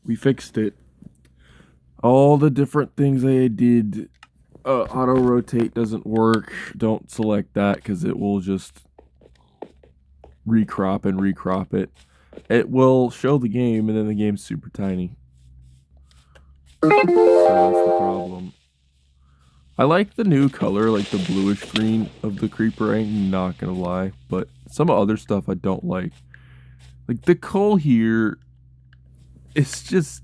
We fixed it. All the different things I did. Auto rotate doesn't work. Don't select that because it will just recrop and recrop it. It will show the game and then the game's super tiny. So that's the problem. I like the new color, like the bluish green of the creeper, I ain't not gonna lie. But some other stuff I don't like. Like the coal here, it's just...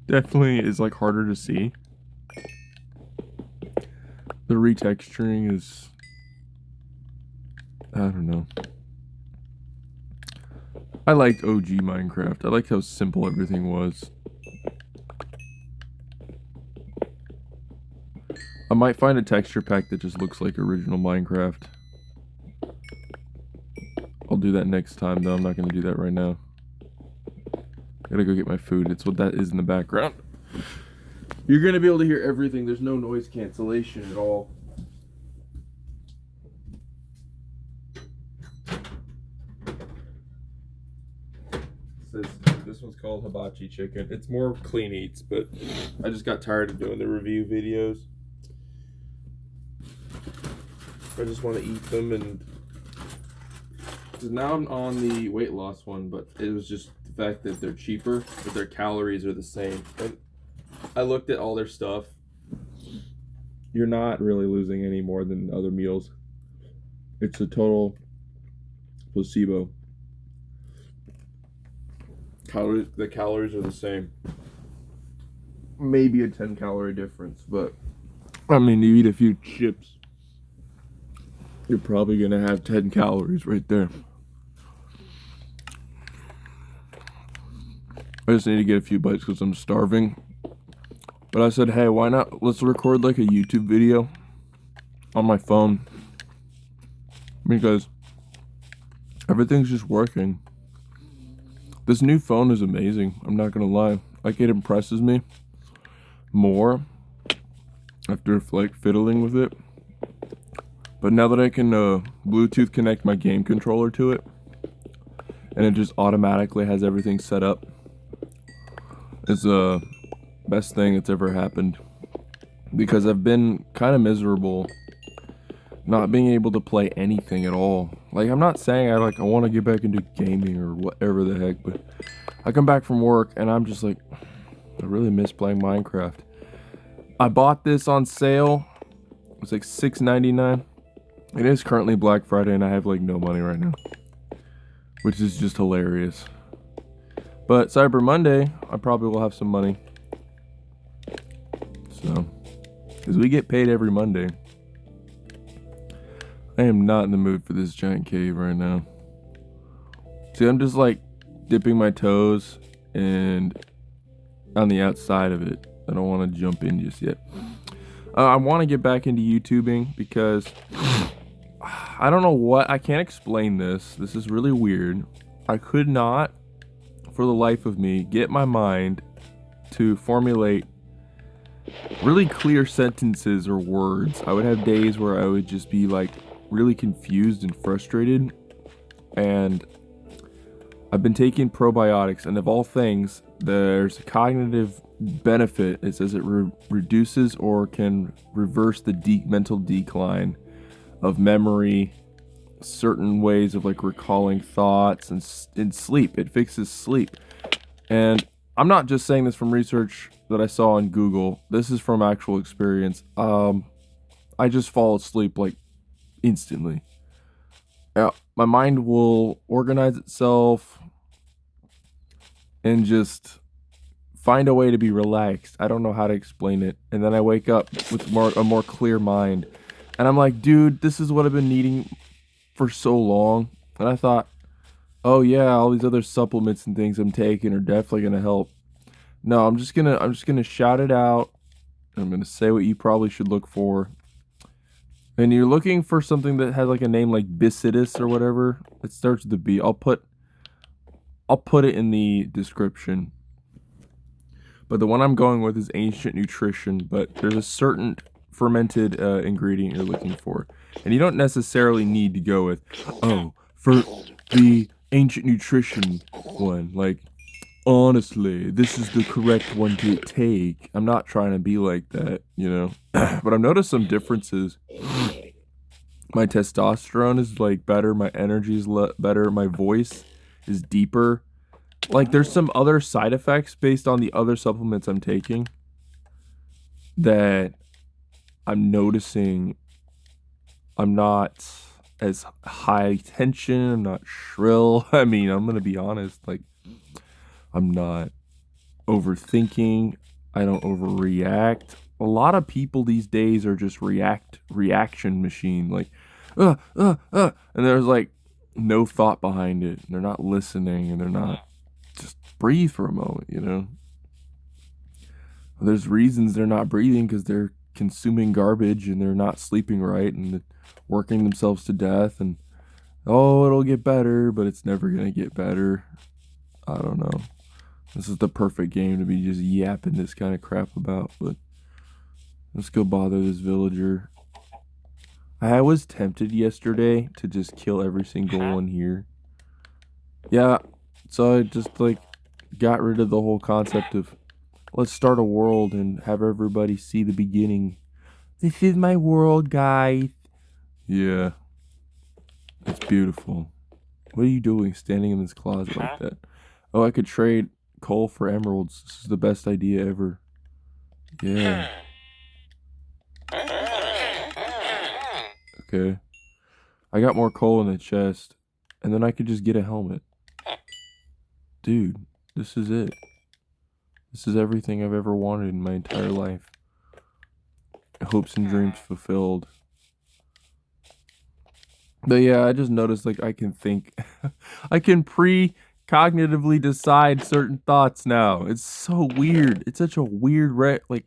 definitely is like harder to see. The retexturing is... I don't know. I liked OG Minecraft. I liked how simple everything was. I might find a texture pack that just looks like original Minecraft. I'll do that next time though. I'm not going to do that right now. Gotta go get my food. It's what that is in the background. You're going to be able to hear everything. There's no noise cancellation at all. This one's called hibachi chicken. It's more clean eats, but I just got tired of doing the review videos. I just want to eat them, and now I'm on the weight loss one, but it was just the fact that they're cheaper, but their calories are the same. And I looked at all their stuff. You're not really losing any more than other meals. It's a total placebo. The calories are the same. Maybe a 10 calorie difference, but I mean, you eat a few chips, you're probably gonna have 10 calories right there. I just need to get a few bites because I'm starving. But I said, hey, why not? Let's record like a YouTube video on my phone. Because everything's just working. This new phone is amazing. I'm not gonna lie. Like, it impresses me more after like fiddling with it. But now that I can Bluetooth connect my game controller to it, and it just automatically has everything set up, it's the best thing that's ever happened. Because I've been kind of miserable not being able to play anything at all. Like, I'm not saying I want to get back into gaming or whatever the heck, but I come back from work and I'm just like, I really miss playing Minecraft. I bought this on sale. It was like $6.99. It is currently Black Friday and I have like no money right now, which is just hilarious. But Cyber Monday, I probably will have some money. So, because we get paid every Monday. I am not in the mood for this giant cave right now. See, I'm just like dipping my toes and on the outside of it. I don't want to jump in just yet. I want to get back into YouTubing because I don't know what, I can't explain this. This is really weird. I could not, for the life of me, get my mind to formulate really clear sentences or words. I would have days where I would just be like really confused and frustrated, and I've been taking probiotics, and of all things, there's a cognitive benefit. It says it reduces or can reverse the mental decline of memory, certain ways of like recalling thoughts, and in sleep. It fixes sleep. And I'm not just saying this from research that I saw on Google. This is from actual experience. I just fall asleep like instantly. My mind will organize itself and just find a way to be relaxed. I don't know how to explain it. And then I wake up with a more clear mind. And I'm like, dude, this is what I've been needing for so long. And I thought, oh yeah, all these other supplements and things I'm taking are definitely gonna help. No, I'm just gonna shout it out. I'm gonna say what you probably should look for. And you're looking for something that has like a name like Bisitus or whatever. It starts with a B. I'll put it in the description. But the one I'm going with is Ancient Nutrition, but there's a certain fermented ingredient you're looking for. And you don't necessarily need to go with, oh, for the ancient nutrition one. Like, honestly, this is the correct one to take. I'm not trying to be like that, you know? But I've noticed some differences. My testosterone is like better, my energy is better, my voice is deeper. Like, there's some other side effects based on the other supplements I'm taking that I'm noticing. I'm not as high tension, I'm not shrill. I mean, I'm gonna be honest, like, I'm not overthinking, I don't overreact. A lot of people these days are just reaction machine, like, and there's like no thought behind it. They're not listening, and they're not just breathe for a moment, you know. There's reasons they're not breathing because they're consuming garbage and they're not sleeping right and working themselves to death. And oh, it'll get better, but it's never gonna get better. I don't know. This is the perfect game to be just yapping this kind of crap about, but let's go bother this villager. I was tempted yesterday to just kill every single one here. Yeah, so I just like got rid of the whole concept of let's start a world and have everybody see the beginning. This is my world, guys. Yeah, it's beautiful. What are you doing standing in this closet like that? Oh, I could trade coal for emeralds. This is the best idea ever. Yeah. Okay. I got more coal in the chest, and then I could just get a helmet. Dude, this is it. This is everything I've ever wanted in my entire life. Hopes and dreams fulfilled. But yeah, I just noticed like I can think. I can cognitively decide certain thoughts now. It's so weird. It's such a weird like,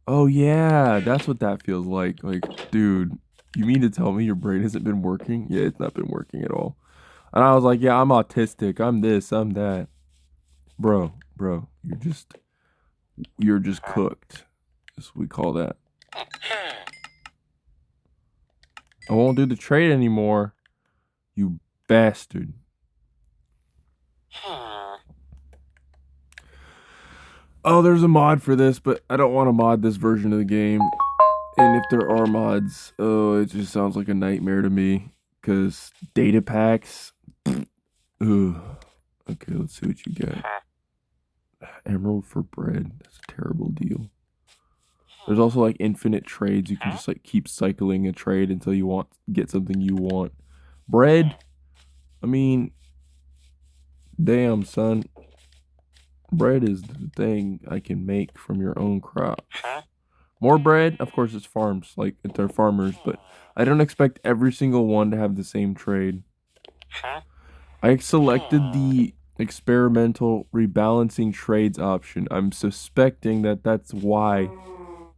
oh yeah, that's what that feels like. Like, dude, you mean to tell me your brain hasn't been working? Yeah, it's not been working at all. And I was like, yeah, I'm autistic. I'm this, I'm that. Bro, you're just cooked. That's what we call that. I won't do the trade anymore. You bastard. Oh, there's a mod for this, but I don't want to mod this version of the game. And if there are mods, oh, it just sounds like a nightmare to me. Because data packs. Ugh. Okay, let's see what you got. Emerald for bread. That's a terrible deal. There's also like infinite trades. You can just like keep cycling a trade until you get something you want. Bread? I mean, damn, son. Bread is the thing I can make from your own crop. More bread? Of course, it's farms. Like, they're farmers, but I don't expect every single one to have the same trade. I selected the experimental rebalancing trades option. I'm suspecting that that's why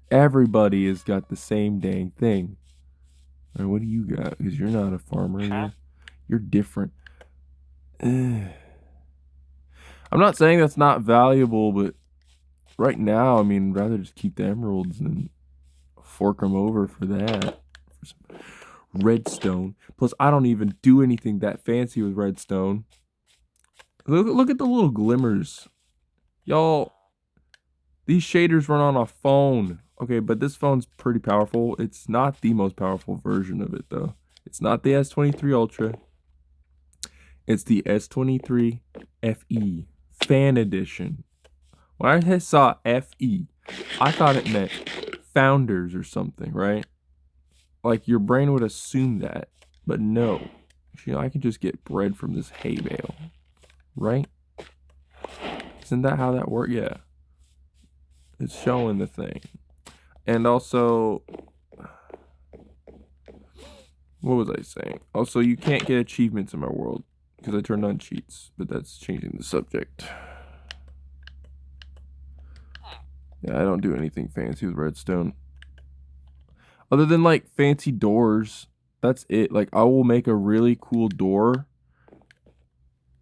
everybody has got the same dang thing. All right, what do you got? Because you're not a farmer. You're different. I'm not saying that's not valuable, but right now, I mean, rather just keep the emeralds and fork them over for that. For some redstone. Plus, I don't even do anything that fancy with redstone. Look at the little glimmers. Y'all, these shaders run on a phone. Okay, but this phone's pretty powerful. It's not the most powerful version of it, though. It's not the S23 Ultra. It's the S23 FE Fan Edition. When I saw FE, I thought it meant founders or something, right? Like, your brain would assume that. But no. You know, I can just get bread from this hay bale. Right? Isn't that how that works? Yeah. It's showing the thing. And also, what was I saying? Also, you can't get achievements in my world because I turned on cheats, but that's changing the subject. Yeah, I don't do anything fancy with redstone. Other than like fancy doors, that's it. Like, I will make a really cool door,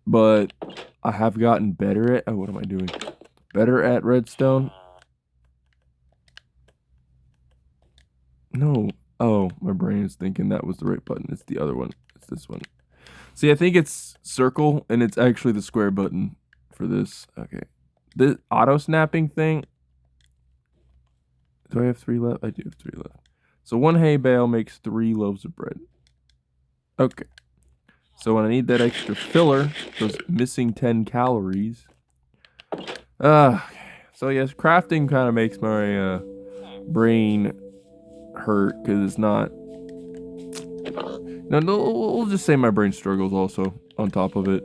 but I have gotten better at, oh, what am I doing? Better at redstone. No. Oh, my brain is thinking that was the right button. It's the other one. It's this one. See, I think it's circle, and it's actually the square button for this. Okay. The auto snapping thing. Do I have 3 left? I do have 3 left. So 1 hay bale makes 3 loaves of bread. Okay. So when I need that extra filler, those missing 10 calories. So yes, crafting kind of makes my brain hurt because it's not. No, we'll just say my brain struggles also on top of it.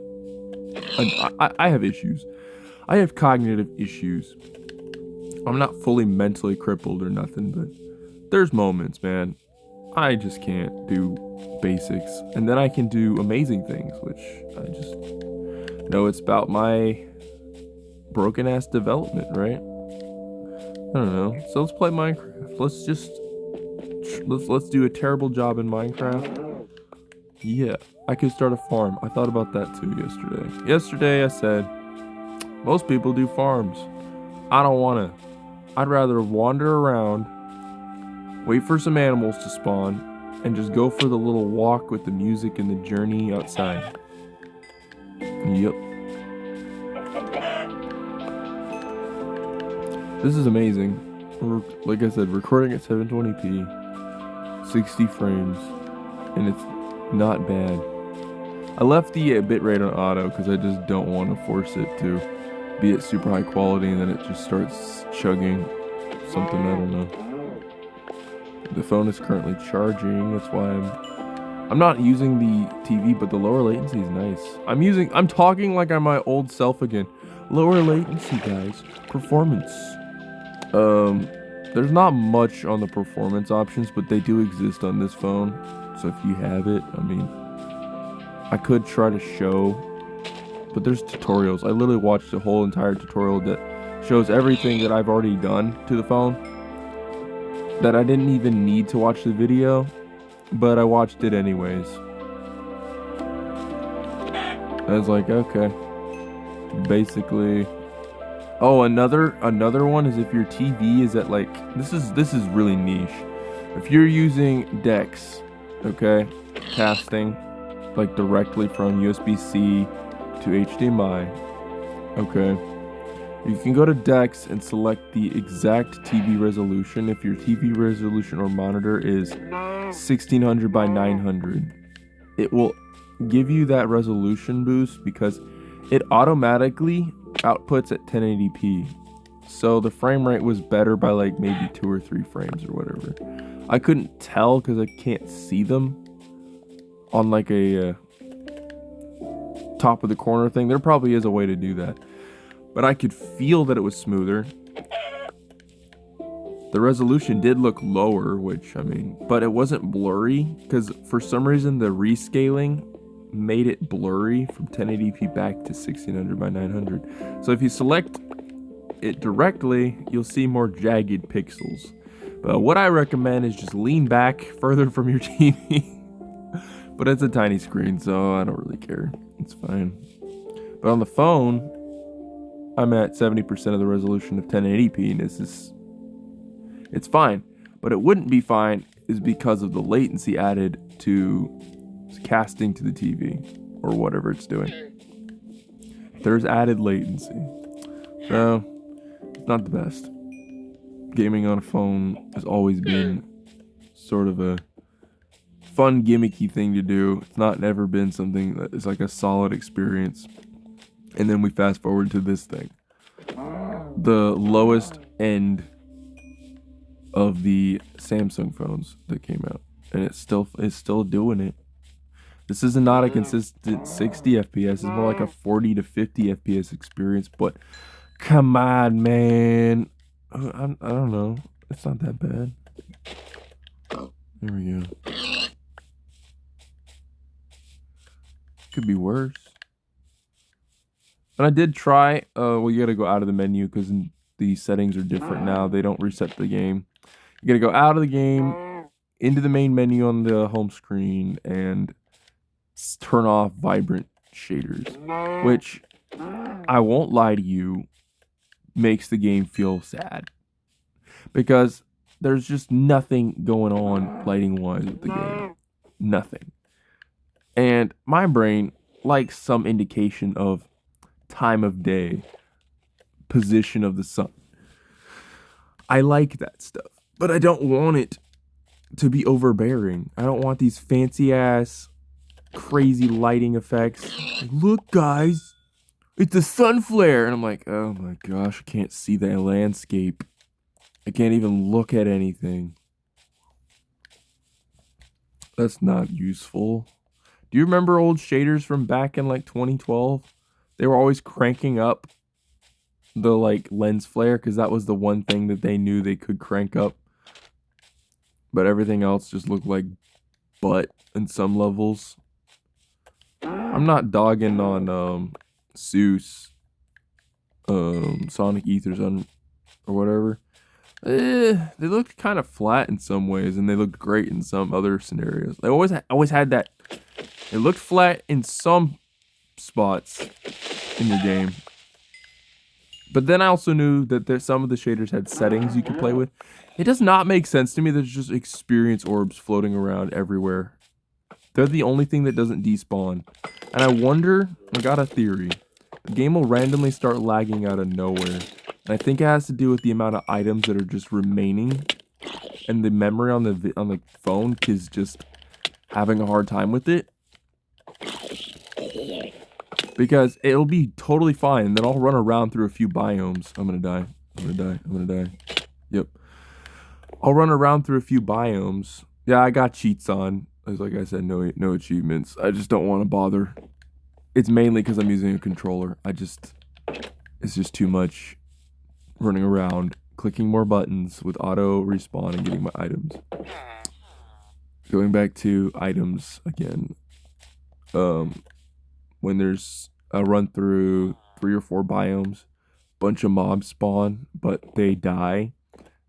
I have issues. I have cognitive issues. I'm not fully mentally crippled or nothing, but there's moments, man. I just can't do basics. And then I can do amazing things, which I just know it's about my broken ass development, right? I don't know. So let's play Minecraft. Let's do a terrible job in Minecraft. Yeah, I could start a farm. I thought about that too yesterday. Yesterday I said, most people do farms. I don't wanna. I'd rather wander around, wait for some animals to spawn, and just go for the little walk with the music and the journey outside. Yep. This is amazing. Like I said, recording at 720p, 60 frames, and it's not bad. I left the bitrate on auto because I just don't want to force it to be at super high quality and then it just starts chugging something, I don't know. The phone is currently charging, that's why I'm not using the TV, but the lower latency is nice. I'm talking like I'm my old self again. Lower latency, guys. Performance. There's not much on the performance options, but they do exist on this phone. So if you have it, I mean, I could try to show, but there's tutorials. I literally watched a whole entire tutorial that shows everything that I've already done to the phone, that I didn't even need to watch the video, but I watched it anyways. I was like, okay. Basically, oh, another one is if your TV is at like, this is really niche. If you're using DeX, okay, casting like directly from USB-C to HDMI, okay, you can go to DeX and select the exact TV resolution. If your TV resolution or monitor is 1600 by 900, it will give you that resolution boost because it automatically outputs at 1080p. So the frame rate was better by like maybe 2 or 3 frames or whatever. I couldn't tell because I can't see them on like a top of the corner thing. There probably is a way to do that, but I could feel that it was smoother. The resolution did look lower, which I mean, but it wasn't blurry because for some reason the rescaling made it blurry from 1080p back to 1600 by 900. So if you select it directly, you'll see more jagged pixels. But what I recommend is just lean back further from your TV. But it's a tiny screen, so I don't really care. It's fine. But on the phone, I'm at 70% of the resolution of 1080p, and it's fine. But it wouldn't be fine is because of the latency added to casting to the TV or whatever it's doing. There's added latency. So, it's not the best. Gaming on a phone has always been sort of a fun, gimmicky thing to do. It's not never been something that is like a solid experience. And then we fast forward to this thing. The lowest end of the Samsung phones that came out. And it's still doing it. This is not a consistent 60 FPS. It's more like a 40 to 50 FPS experience. But come on, man. I don't know. It's not that bad. There we go. Could be worse. And I did try. Well, you gotta go out of the menu because the settings are different now. They don't reset the game. You gotta go out of the game, into the main menu on the home screen, and turn off vibrant shaders, which I won't lie to you, makes the game feel sad because there's just nothing going on lighting wise with the game. Nothing. And my brain likes some indication of time of day, position of the sun. I like that stuff, but I don't want it to be overbearing. I don't want these fancy ass, crazy lighting effects. Like, look, guys, it's a sun flare. And I'm like, oh my gosh, I can't see the landscape. I can't even look at anything. That's not useful. Do you remember old shaders from back in like 2012? They were always cranking up the like lens flare because that was the one thing that they knew they could crank up. But everything else just looked like butt in some levels. I'm not dogging on Zeus, Sonic Ethers or whatever. They looked kind of flat in some ways, and they looked great in some other scenarios. They always had that. It looked flat in some spots in the game, but then I also knew that some of the shaders had settings you could play with. It does not make sense to me. There's just experience orbs floating around everywhere. They're the only thing that doesn't despawn, and I wonder. I got a theory. The game will randomly start lagging out of nowhere. And I think it has to do with the amount of items that are just remaining, and the memory on the phone is just having a hard time with it. Because it'll be totally fine, and then I'll run around through a few biomes. I'm gonna die. I'm gonna die. Yep. I'll run around through a few biomes. Yeah, I got cheats on. Like I said, no achievements. I just don't want to bother. It's mainly because I'm using a controller. It's just too much running around, clicking more buttons with auto respawn and getting my items. Going back to items again. When there's a run through 3 or 4 biomes, bunch of mobs spawn, but they die,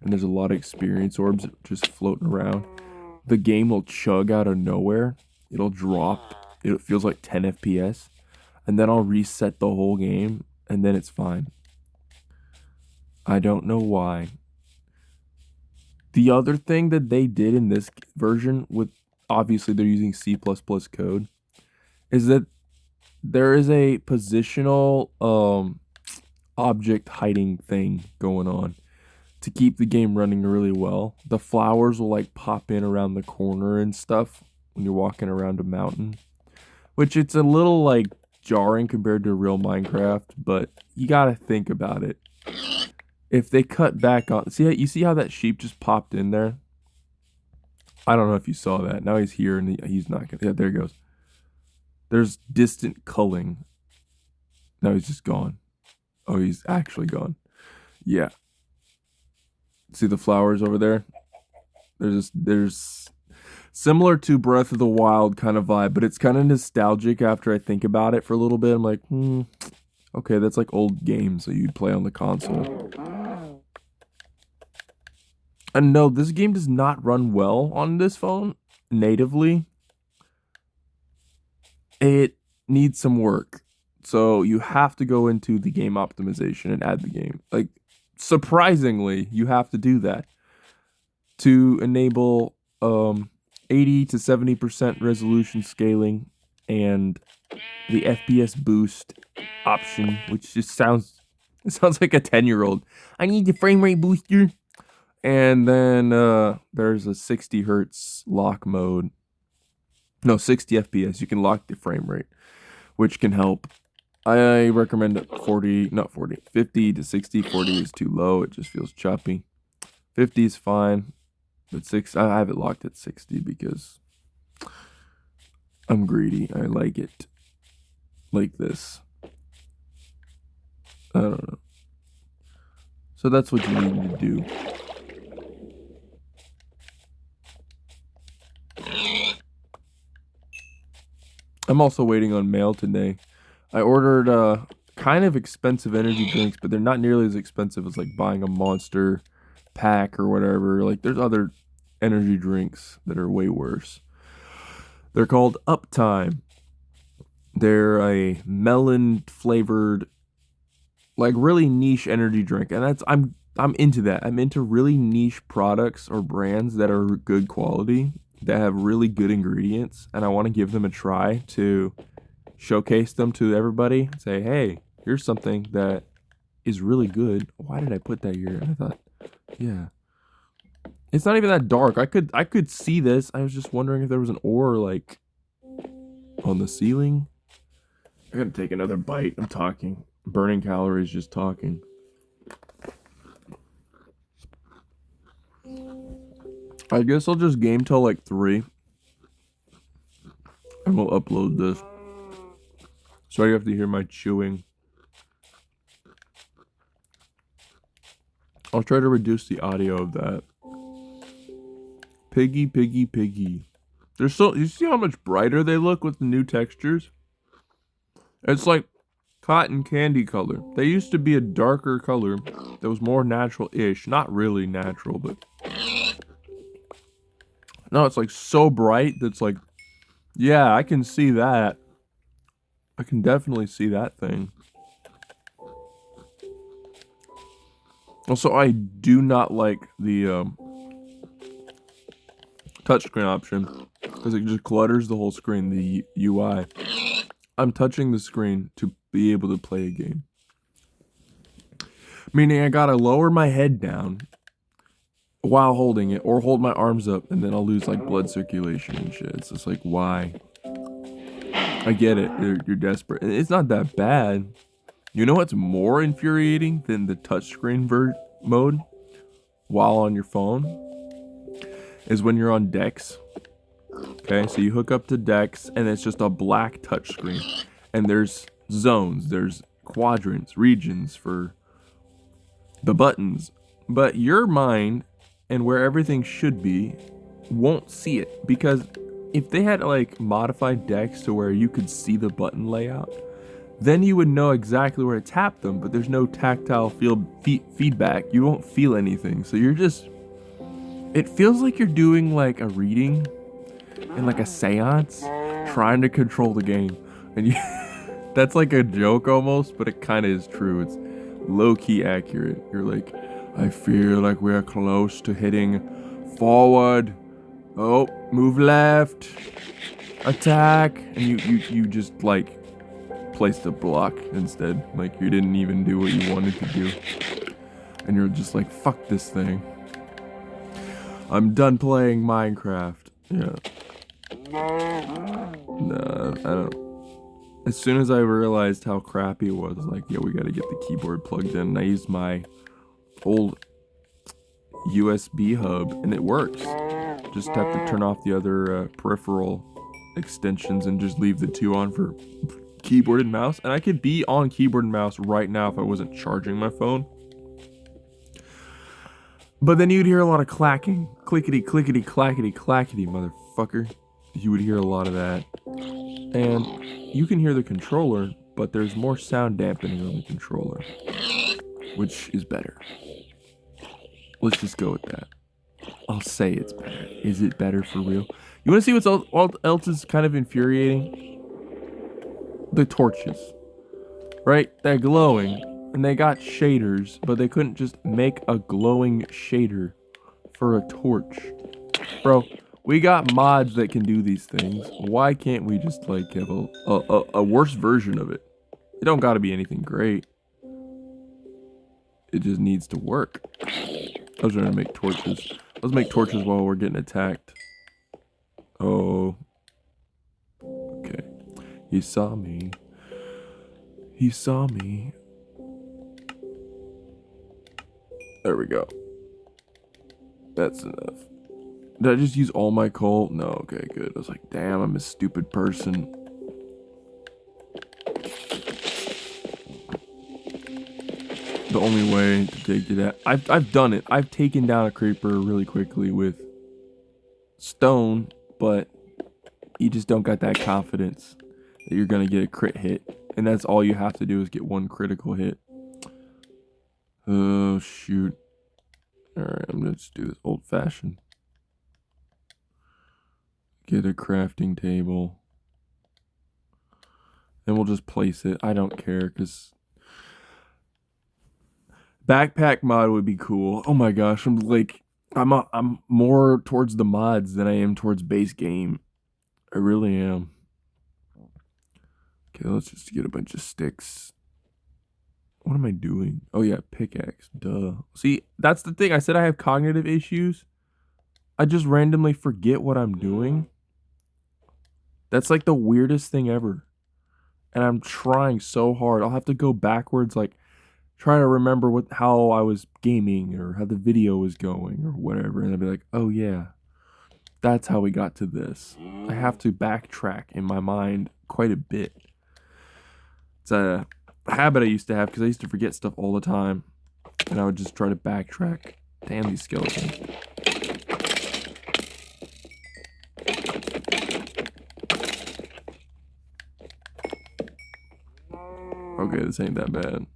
and there's a lot of experience orbs just floating around. The game will chug out of nowhere. It'll drop. It feels like 10 FPS, and then I'll reset the whole game, and then it's fine. I don't know why. The other thing that they did in this version, with obviously they're using C++ code, is that there is a positional object hiding thing going on to keep the game running really well. The flowers will like pop in around the corner and stuff when you're walking around a mountain, which it's a little like jarring compared to real Minecraft, but you gotta think about it. If they cut back on, you see how that sheep just popped in there? I don't know if you saw that. Now he's here and he's not gonna. Yeah, there he goes. There's distant culling. Now he's just gone. Oh, he's actually gone. Yeah. See the flowers over there? There's similar to Breath of the Wild kind of vibe, but it's kind of nostalgic after I think about it for a little bit. I'm like, okay, that's like old games that you'd play on the console. And no, this game does not run well on this phone natively. It needs some work. So you have to go into the game optimization and add the game. Like, surprisingly, you have to do that to enable 80 to 70% resolution scaling and the FPS boost option, which just sounds like a 10-year-old. I need the frame rate booster. And then there's a 60 hertz lock mode. No, 60 FPS. You can lock the frame rate, which can help. I recommend 50 to 60. 40 is too low. It just feels choppy. 50 is fine, but I have it locked at 60 because I'm greedy. I like it like this. I don't know. So that's what you need to do. I'm also waiting on mail today. I ordered kind of expensive energy drinks, but they're not nearly as expensive as like buying a Monster pack or whatever. Like there's other energy drinks that are way worse. They're called Uptime. They're a melon flavored, like really niche energy drink, and I'm into that. I'm into really niche products or brands that are good quality. that have really good ingredients, and I want to give them a try to showcase them to everybody. Say, hey, here's something that is really good. Why did I put that here? And I thought, yeah, it's not even that dark. I could see this. I was just wondering if there was an ore like on the ceiling. I gotta take another bite. I'm talking, burning calories just talking. I guess I'll just game till like 3, and we'll upload this. So you have to hear my chewing. I'll try to reduce the audio of that. Piggy, piggy, piggy. They're so. You see how much brighter they look with the new textures? It's like cotton candy color. They used to be a darker color that was more natural-ish. Not really natural, but no, it's like so bright that's like, yeah, I can see that. I can definitely see that thing. Also, I do not like the touchscreen option because it just clutters the whole screen, the UI. I'm touching the screen to be able to play a game. Meaning I gotta lower my head down while holding it, or hold my arms up, and then I'll lose like blood circulation and shit. It's just like, why? I get it. You're desperate. It's not that bad. You know what's more infuriating than the touchscreen mode while on your phone? Is when you're on Dex. Okay, so you hook up to Dex, and it's just a black touchscreen. And there's zones, there's quadrants, regions for the buttons. But your mind, and where everything should be, won't see it. Because if they had like modified Dex to where you could see the button layout, then you would know exactly where to tap them, but there's no tactile feedback. You won't feel anything. So you're just, it feels like you're doing like a reading in like a seance, trying to control the game. And you, that's like a joke almost, but it kind of is true. It's low-key accurate. You're like, I feel like we're close to hitting forward. Oh, move left. Attack. And you just like placed a block instead. Like you didn't even do what you wanted to do. And you're just like, fuck this thing. I'm done playing Minecraft. Yeah. Nah, I don't. As soon as I realized how crappy it was, like, yeah, we gotta get the keyboard plugged in. And I used my old USB hub, and it works. Just have to turn off the other peripheral extensions and just leave the 2 on for keyboard and mouse. And I could be on keyboard and mouse right now if I wasn't charging my phone. But then you'd hear a lot of clacking. Clickety, clickety, clackety, clackety, motherfucker. You would hear a lot of that. And you can hear the controller, but there's more sound dampening on the controller, which is better. Let's just go with that. I'll say it's better. Is it better for real? You want to see what else is kind of infuriating? The torches. Right? They're glowing, and they got shaders, but they couldn't just make a glowing shader for a torch. Bro, we got mods that can do these things. Why can't we just like have a worse version of it? It don't gotta be anything great. It just needs to work. I was trying to make torches. Let's make torches while we're getting attacked. Oh. Okay. He saw me. He saw me. There we go. That's enough. Did I just use all my coal? No, okay, good. I was like, damn, I'm a stupid person. The only way to take it out. I've done it. I've taken down a creeper really quickly with stone, but you just don't got that confidence that you're gonna get a crit hit. And that's all you have to do is get one critical hit. Oh, shoot. Alright, I'm gonna just do this old-fashioned. Get a crafting table. And we'll just place it. I don't care, because backpack mod would be cool. Oh my gosh, I'm like, I'm more towards the mods than I am towards base game. I really am. Okay, let's just get a bunch of sticks. What am I doing? Oh yeah, pickaxe. Duh. See, that's the thing. I said I have cognitive issues. I just randomly forget what I'm doing. That's like the weirdest thing ever. And I'm trying so hard. I'll have to go backwards, like try to remember how I was gaming or how the video was going or whatever. And I'll be like, oh yeah, that's how we got to this. I have to backtrack in my mind quite a bit. It's a habit I used to have because I used to forget stuff all the time. And I would just try to backtrack. Damn these skeletons. Okay, this ain't that bad.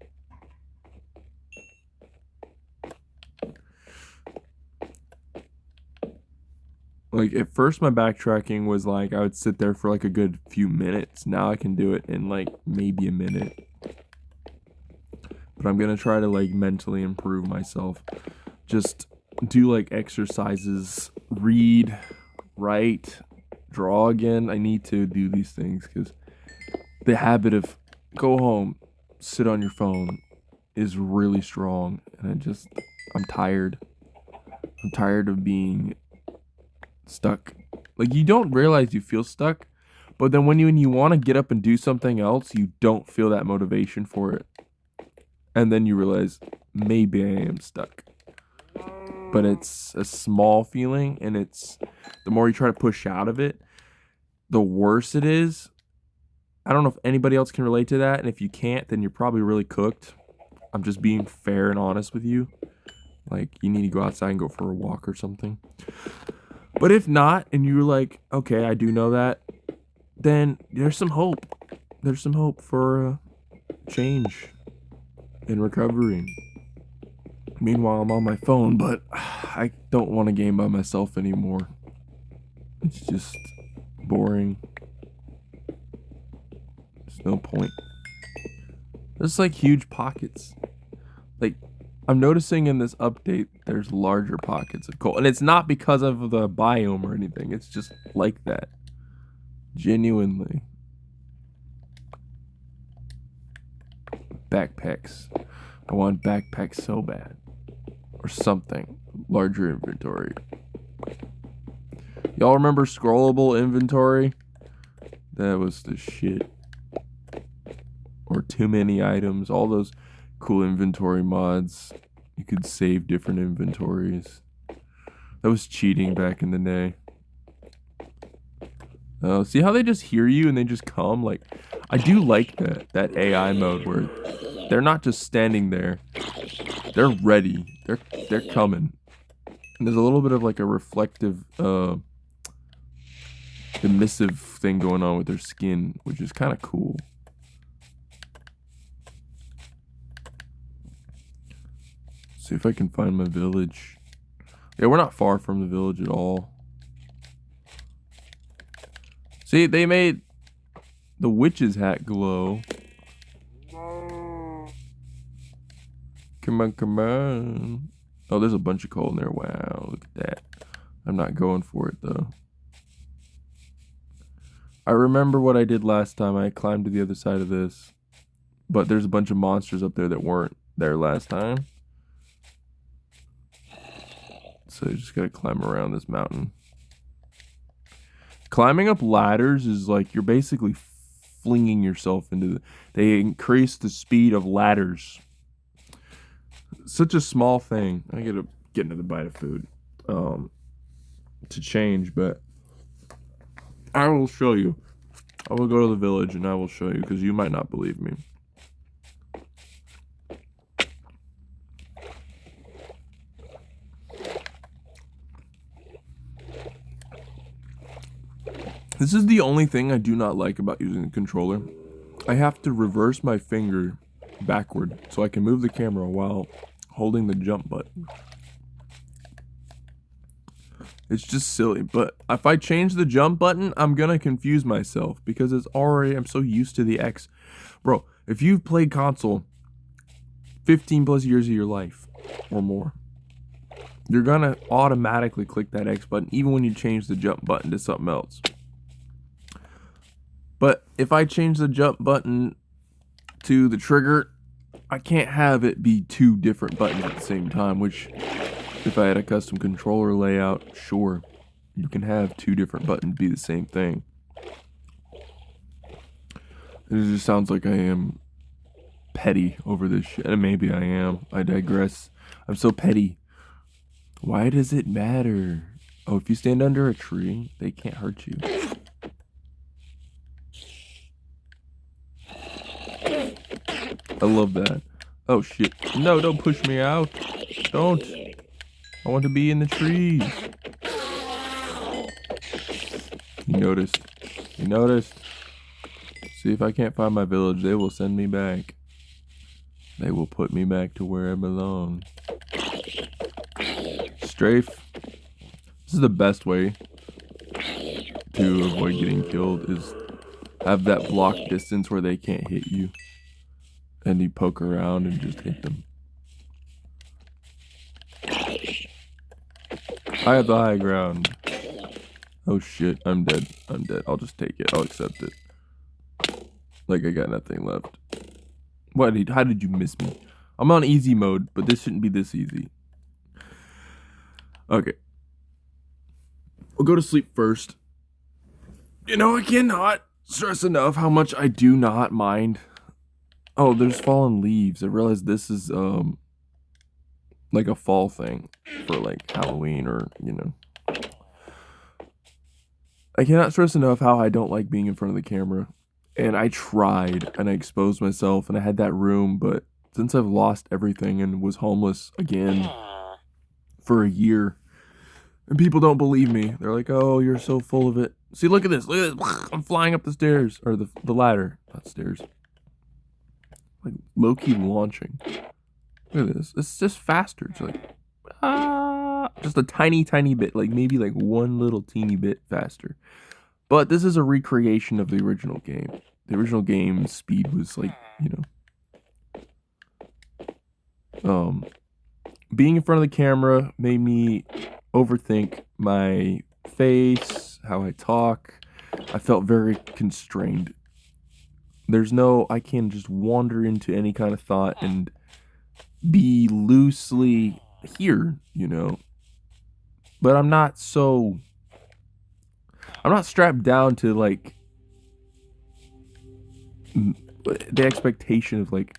Like, at first my backtracking was like, I would sit there for like a good few minutes. Now I can do it in like maybe a minute. But I'm gonna try to like mentally improve myself. Just do like exercises, read, write, draw again. I need to do these things because the habit of go home, sit on your phone is really strong. And I'm tired. I'm tired of being stuck. Like, you don't realize you feel stuck, but then when you want to get up and do something else, you don't feel that motivation for it. And then you realize, maybe I am stuck. But it's a small feeling, and the more you try to push out of it, the worse it is. I don't know if anybody else can relate to that, and if you can't, then you're probably really cooked. I'm just being fair and honest with you. Like, you need to go outside and go for a walk or something. But if not, and you're like, okay, I do know that, then there's some hope. There's some hope for change and recovery. Meanwhile, I'm on my phone, but I don't want to game by myself anymore. It's just boring. There's no point. There's like huge pockets. Like, I'm noticing in this update, there's larger pockets of coal. And it's not because of the biome or anything. It's just like that. Genuinely. Backpacks. I want backpacks so bad. Or something. Larger inventory. Y'all remember scrollable inventory? That was the shit. Or too many items. All those cool inventory mods. You could save different inventories. That was cheating back in the day. See how they just hear you and they just come? Like, I do like that AI mode where they're not just standing there. They're ready. They're coming. And there's a little bit of like a reflective emissive thing going on with their skin, which is kind of cool. See if I can find my village. Yeah, we're not far from the village at all. See, they made the witch's hat glow. Come on, come on. Oh, there's a bunch of coal in there. Wow, look at that. I'm not going for it, though. I remember what I did last time. I climbed to the other side of this. But there's a bunch of monsters up there that weren't there last time. So you just gotta climb around this mountain. Climbing up ladders is like you're basically flinging yourself into they increase the speed of ladders. Such a small thing. I gotta get another bite of food to change, but I will show you. I will go to the village and I will show you because you might not believe me. This is the only thing I do not like about using a controller. I have to reverse my finger backward so I can move the camera while holding the jump button. It's just silly, but if I change the jump button, I'm gonna confuse myself because I'm so used to the X. Bro, if you've played console 15 plus years of your life or more, you're gonna automatically click that X button even when you change the jump button to something else. But if I change the jump button to the trigger, I can't have it be two different buttons at the same time, which if I had a custom controller layout, sure, you can have two different buttons be the same thing. It just sounds like I am petty over this shit. And maybe I am. I digress. I'm so petty. Why does it matter? Oh, if you stand under a tree, they can't hurt you. I love that. Oh shit. No, don't push me out. Don't. I want to be in the trees. You noticed. You noticed. See, if I can't find my village, they will send me back. They will put me back to where I belong. Strafe. This is the best way to avoid getting killed, is have that block distance where they can't hit you. And you poke around and just hit them. I have the high ground. Oh shit, I'm dead. I'm dead. I'll just take it. I'll accept it. Like I got nothing left. What? How did you miss me? I'm on easy mode, but this shouldn't be this easy. Okay. We'll go to sleep first. You know, I cannot stress enough how much I do not mind. Oh, there's fallen leaves. I realized this is like a fall thing for like Halloween or, you know. I cannot stress enough how I don't like being in front of the camera. And I tried and I exposed myself and I had that room, but since I've lost everything and was homeless again for a year, and people don't believe me. They're like, oh, you're so full of it. See, look at this. Look at this. I'm flying up the stairs. Or the ladder. Not stairs. Like, low-key launching. Look at this. It's just faster. It's like, just a tiny, tiny bit. Like, maybe like one little teeny bit faster. But this is a recreation of the original game. The original game speed was like, you know. Being in front of the camera made me overthink my face, how I talk. I felt very constrained. I can just wander into any kind of thought and be loosely here, you know. But I'm not strapped down to like the expectation of like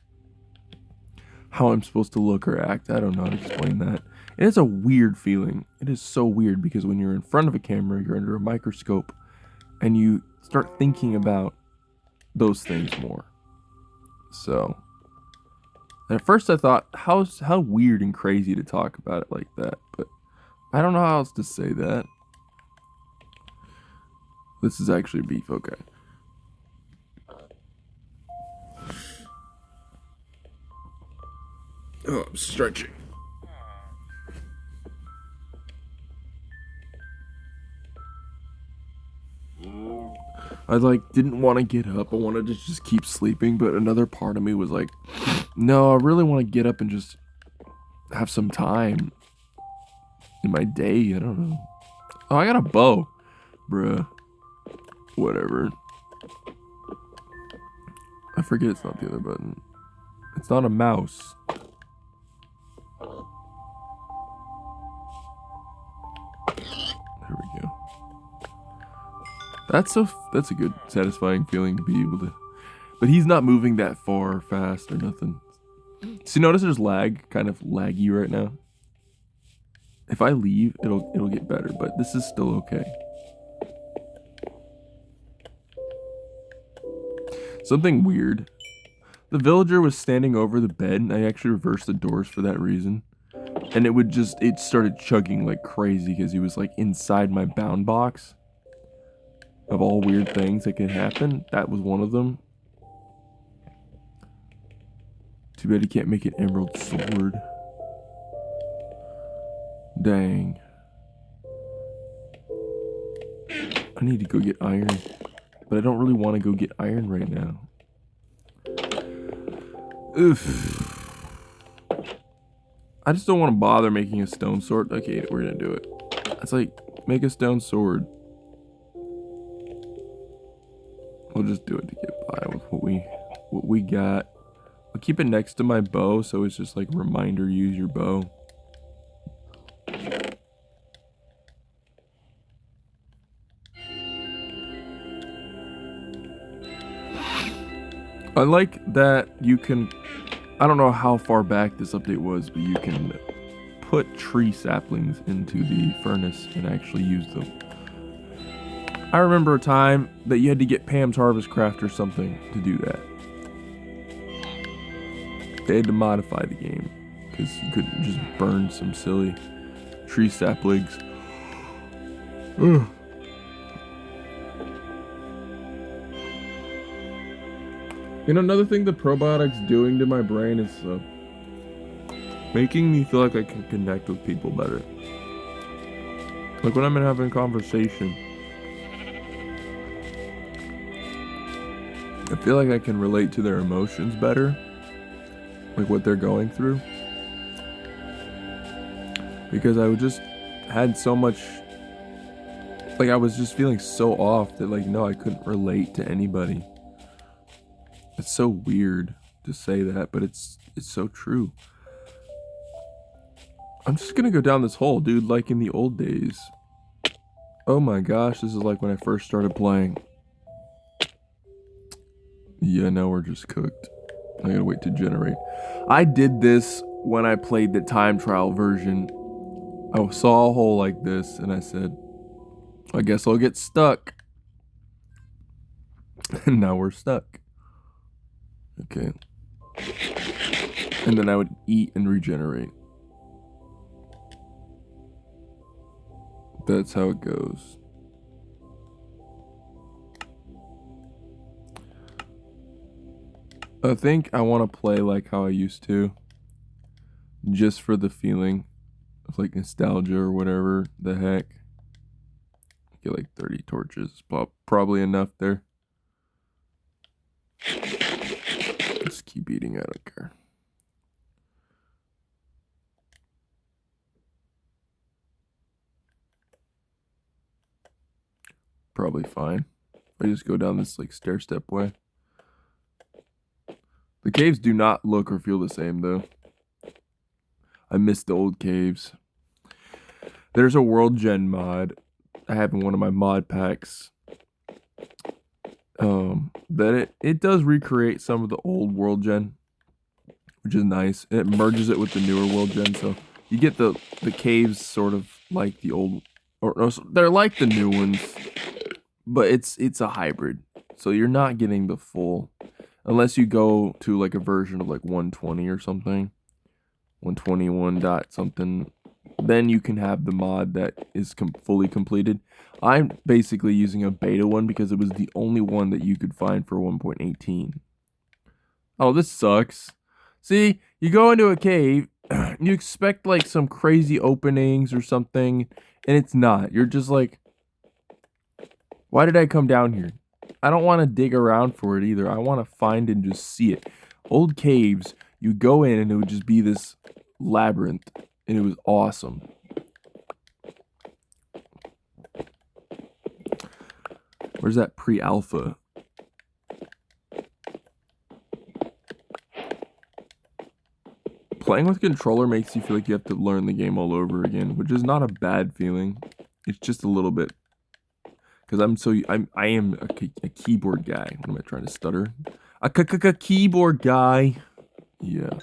how I'm supposed to look or act. I don't know how to explain that. And it's a weird feeling. It is so weird because when you're in front of a camera, you're under a microscope and you start thinking about those things more. So, and at first I thought, how weird and crazy to talk about it like that, but I don't know how else to say that. This is actually beef, okay. Oh, I'm stretching. I didn't want to get up. I wanted to just keep sleeping, but another part of me was like, no, I really want to get up and just have some time in my day. I don't know. Oh, I got a bow. Bruh. Whatever. I forget it's not the other button. It's not a mouse. There we go. That's a good, satisfying feeling to be able to. But he's not moving that far, fast, or nothing. See, notice there's lag, kind of laggy right now. If I leave, it'll get better, but this is still okay. Something weird. The villager was standing over the bed, and I actually reversed the doors for that reason. And it started chugging like crazy because he was like inside my bound box. Of all weird things that could happen, that was one of them. Too bad he can't make an emerald sword. Dang. I need to go get iron. But I don't really want to go get iron right now. Oof. I just don't want to bother making a stone sword. Okay, we're gonna do it. It's like, make a stone sword. We'll just do it to get by with what we got. I'll keep it next to my bow, so it's just like reminder, use your bow. I like that you can, I don't know how far back this update was, but you can put tree saplings into the furnace and actually use them. I remember a time that you had to get Pam's Harvest Craft or something to do that. They had to modify the game because you couldn't just burn some silly tree saplings. Ugh. You know, another thing the probiotics doing to my brain is making me feel like I can connect with people better. Like when I'm having a conversation, I feel like I can relate to their emotions better, like what they're going through. Because I just had so much, like I was just feeling so off that like, no, I couldn't relate to anybody. It's so weird to say that, but it's so true. I'm just gonna go down this hole, dude, like in the old days. Oh my gosh, this is like when I first started playing. Yeah, now we're just cooked. I gotta wait to generate. I did this when I played the time trial version. I saw a hole like this and I said, I guess I'll get stuck. And now we're stuck. Okay. And then I would eat and regenerate. That's how it goes. I think I want to play like how I used to. Just for the feeling of like nostalgia or whatever the heck. Get like 30 torches. Probably enough there. Just keep eating, I don't care. Probably fine. I just go down this like stair step way. The caves do not look or feel the same though. I miss the old caves. There's a World Gen mod I have in one of my mod packs. That it does recreate some of the old World Gen, which is nice. And it merges it with the newer World Gen, so you get the caves sort of like the old, or no, they're like the new ones, but it's a hybrid. So you're not getting the full, unless you go to like a version of like 120 or something, 121 dot something. Then you can have the mod that is fully completed. I'm basically using a beta one because it was the only one that you could find for 1.18. Oh, this sucks. See, you go into a cave, you expect like some crazy openings or something, and it's not. You're just like, why did I come down here? I don't want to dig around for it either. I want to find and just see it. Old caves, you go in and it would just be this labyrinth. And it was awesome. Where's that pre-alpha? Playing with controller makes you feel like you have to learn the game all over again, which is not a bad feeling. It's just a little bit. Because I am a keyboard guy. What am I trying to stutter? A keyboard guy. Yeah.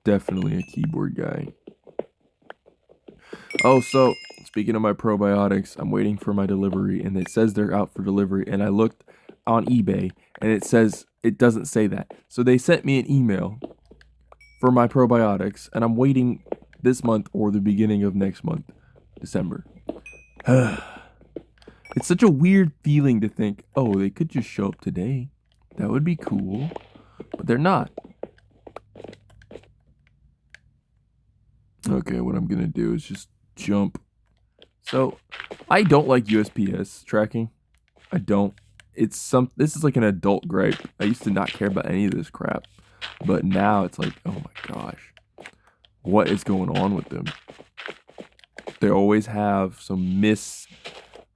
Definitely a keyboard guy. Oh, so speaking of my probiotics, I'm waiting for my delivery and it says they're out for delivery, and I looked on eBay and it says it doesn't say that. So they sent me an email for my probiotics and I'm waiting this month or the beginning of next month, December. It's such a weird feeling to think, oh, they could just show up today. That would be cool. But they're not. Okay, what I'm gonna do is just jump. So, I don't like USPS tracking. I don't. This is like an adult gripe. I used to not care about any of this crap. But now it's like, oh my gosh, what is going on with them? They always have some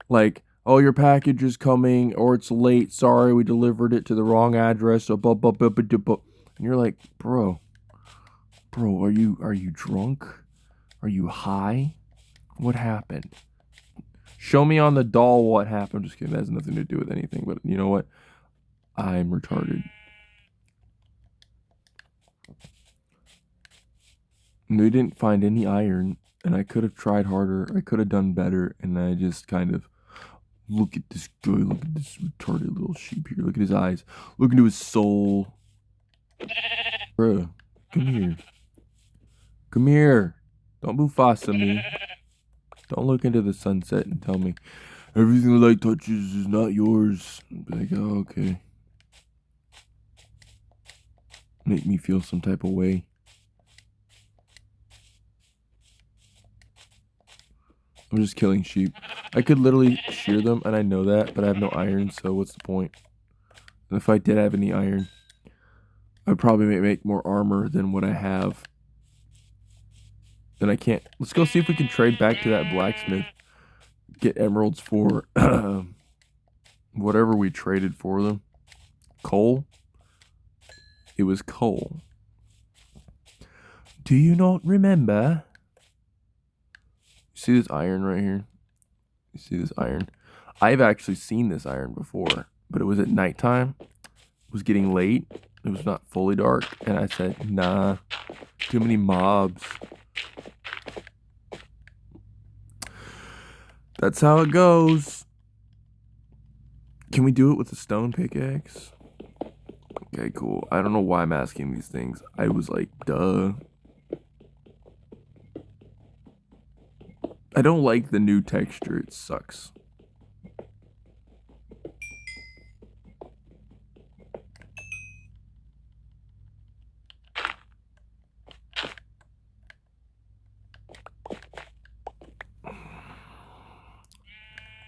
like, oh, your package is coming, or it's late. Sorry, we delivered it to the wrong address. And you're like, bro, are you drunk? Are you high? What happened? Show me on the doll what happened. I'm just kidding. That has nothing to do with anything. But you know what? I'm retarded. And we didn't find any iron, and I could have tried harder. I could have done better, and I just kind of look at this guy. Look at this retarded little sheep here. Look at his eyes. Look into his soul. Bruh, come here. Come here. Don't Mufasa me. Don't look into the sunset and tell me everything the light touches is not yours. I'll be like, oh, okay. Make me feel some type of way. I'm just killing sheep. I could literally shear them, and I know that, but I have no iron, so what's the point? And if I did have any iron, I'd probably make more armor than what I have. Then I can't. Let's go see if we can trade back to that blacksmith. Get emeralds for whatever we traded for them. Coal? It was coal. Do you not remember? See this iron right here? You see this iron? I've actually seen this iron before, but it was at nighttime. It was getting late. It was not fully dark, and I said, nah, too many mobs. That's how it goes. Can we do it with a stone pickaxe? Okay, cool. I don't know why I'm asking these things. I was like, duh. I don't like the new texture. It sucks.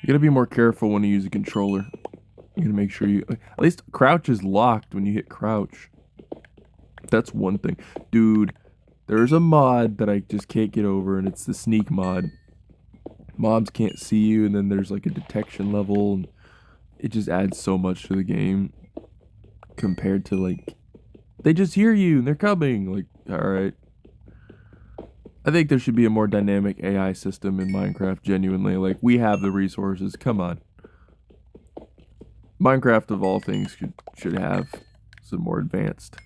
You gotta be more careful when you use a controller. You gotta make sure you... At least crouch is locked when you hit crouch. That's one thing. Dude, there's a mod that I just can't get over, and it's the sneak mod. Mobs can't see you, and then there's like a detection level, and it just adds so much to the game. Compared to like... They just hear you, and they're coming. Like, alright. I think there should be a more dynamic AI system in Minecraft, genuinely. Like, we have the resources. Come on. Minecraft, of all things, should have some more advanced.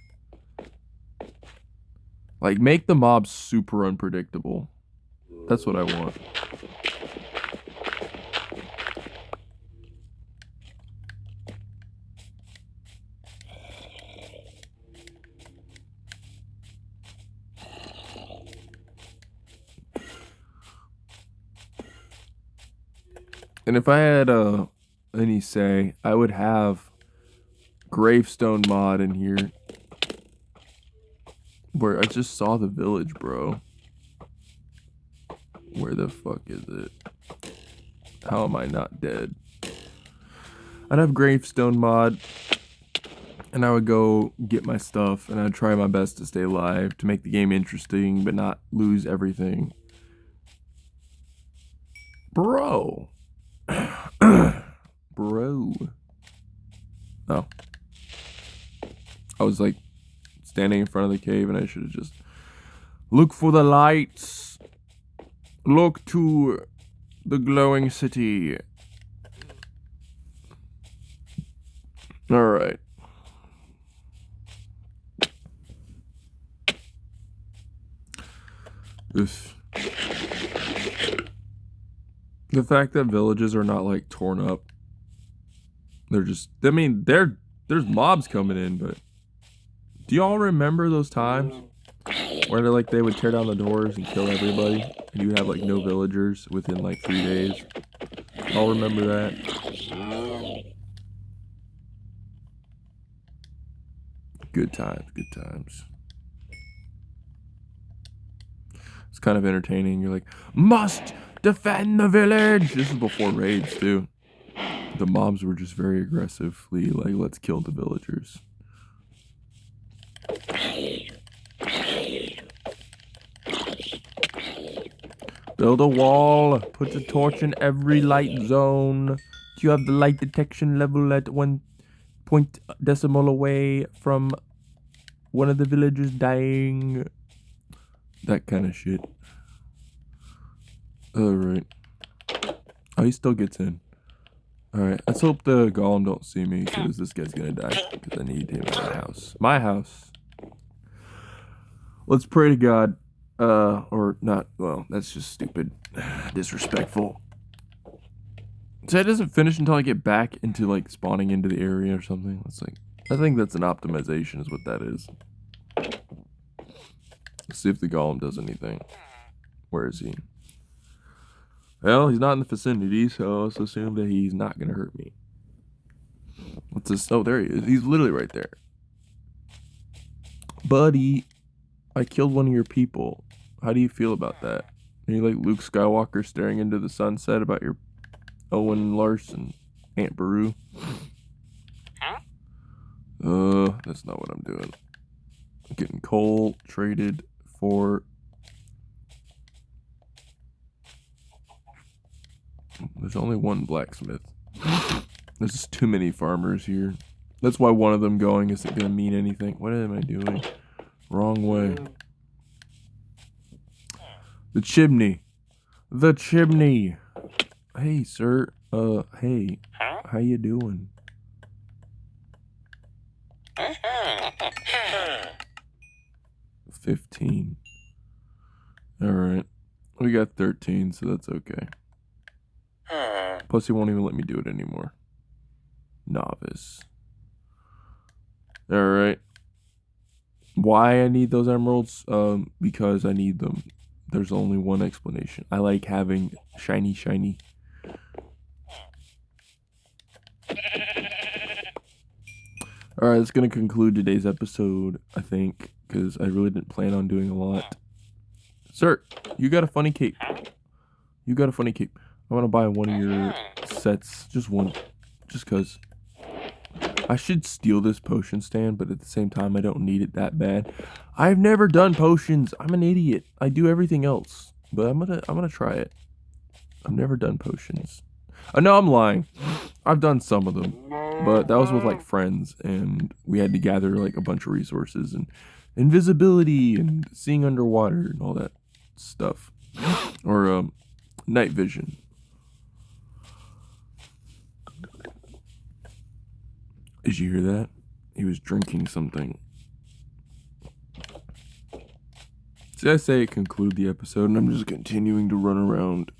Like, make the mobs super unpredictable. That's what I want. And if I had any say, I would have gravestone mod in here. Where I just saw the village, bro. Where the fuck is it? How am I not dead? I'd have gravestone mod. And I would go get my stuff. And I'd try my best to stay alive. To make the game interesting, but not lose everything. Bro. Bro. Oh. I was like standing in front of the cave and I should have just look for the lights. Look to the glowing city. Alright. The fact that villages are not like torn up. They're just, I mean, there's mobs coming in, but do y'all remember those times where like they would tear down the doors and kill everybody and you would have like no villagers within like 3 days? Y'all remember that? Good times, good times. It's kind of entertaining. You're like, must defend the village. This is before raids too. The mobs were just very aggressively like, let's kill the villagers. Build a wall. Put a torch in every light zone. You have the light detection level at 1 decimal away from one of the villagers dying. That kind of shit. Alright. Oh, he still gets in. Alright, let's hope the golem don't see me, because this guy's gonna die. Because I need him in my house. My house. Let's pray to God. Or not, well, that's just stupid. Disrespectful. So it doesn't finish until I get back into, like, spawning into the area or something. It's like, I think that's an optimization is what that is. Let's see if the golem does anything. Where is he? Well, he's not in the vicinity, so let's assume that he's not gonna hurt me. What's this? Oh, there he is. He's literally right there. Buddy, I killed one of your people. How do you feel about that? Are you like Luke Skywalker staring into the sunset about your Owen Larson, Aunt Beru? That's not what I'm doing. I'm getting coal traded for... There's only one blacksmith. There's just too many farmers here. That's why one of them going isn't going to mean anything. What am I doing? Wrong way. The chimney. The chimney. Hey, sir. Hey. How you doing? $15. Alright. We got 13, so that's okay. Plus, he won't even let me do it anymore. Novice. Alright. Why I need those emeralds? Because I need them. There's only one explanation. I like having shiny. Alright, that's going to conclude today's episode, I think, because I really didn't plan on doing a lot. Sir, you got a funny cape. You got a funny cape. I want to buy one of your sets. Just one. Just because. I should steal this potion stand, but at the same time, I don't need it that bad. I've never done potions. I'm an idiot. I do everything else, but I'm gonna try it. I've never done potions. No, I'm lying. I've done some of them, but that was with like friends, and we had to gather like a bunch of resources and invisibility and seeing underwater and all that stuff, or night vision. Did you hear that? He was drinking something. See, I say conclude the episode, and I'm just continuing to run around.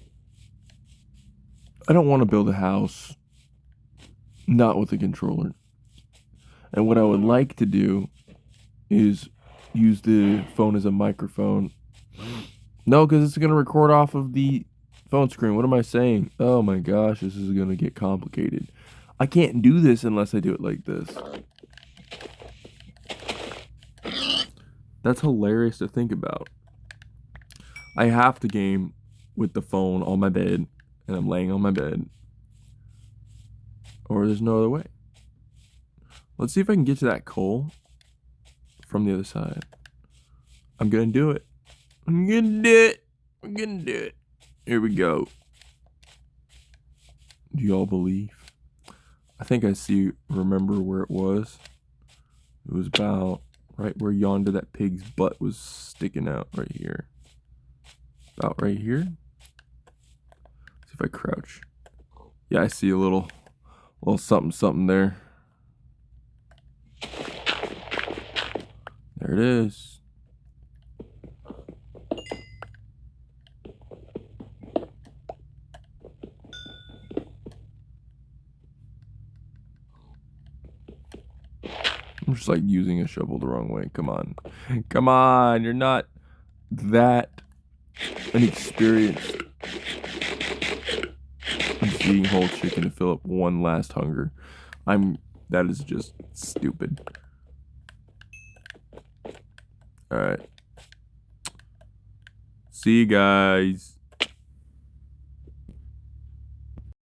I don't want to build a house. Not with a controller. And what I would like to do is use the phone as a microphone. No, because it's going to record off of the phone screen. What am I saying? Oh my gosh, this is going to get complicated. I can't do this unless I do it like this. That's hilarious to think about. I have to game with the phone on my bed, and I'm laying on my bed. Or there's no other way. Let's see if I can get to that coal from the other side. I'm gonna do it. I'm gonna do it. I'm gonna do it. Here we go. Do y'all believe? I think I remember where it was. It was about right where yonder that pig's butt was sticking out right here. About right here. See if I crouch. Yeah, I see a little something there. There it is. I'm just like using a shovel the wrong way. Come on. Come on. You're not that inexperienced. I'm just eating whole chicken to fill up one last hunger. That is just stupid. Alright. See you guys.